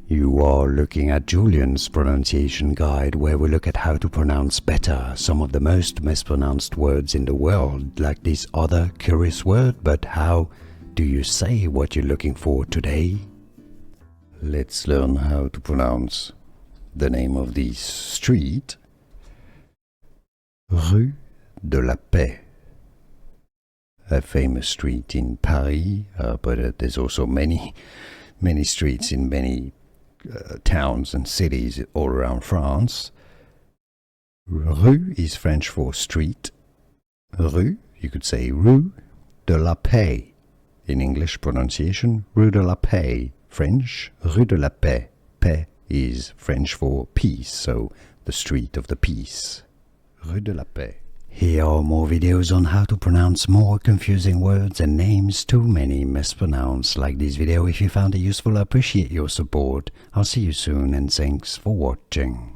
You are looking at Julian's pronunciation guide, where we look at how to pronounce better some of the most mispronounced words in the world, like this other curious word. But how do you say what you're looking for today? Let's learn how to pronounce the name of this street. Rue de la Paix. A famous street in Paris, but there's also many streets in many towns and cities all around France. Rue is French for street. Rue, you could say Rue de la Paix. In English pronunciation, Rue de la Paix. French, Rue de la Paix. Paix is French for peace, so the street of the peace. Rue de la Paix. Here are more videos on how to pronounce more confusing words and names too many mispronounced. Like this video if you found it useful. I appreciate your support. I'll see you soon and thanks for watching.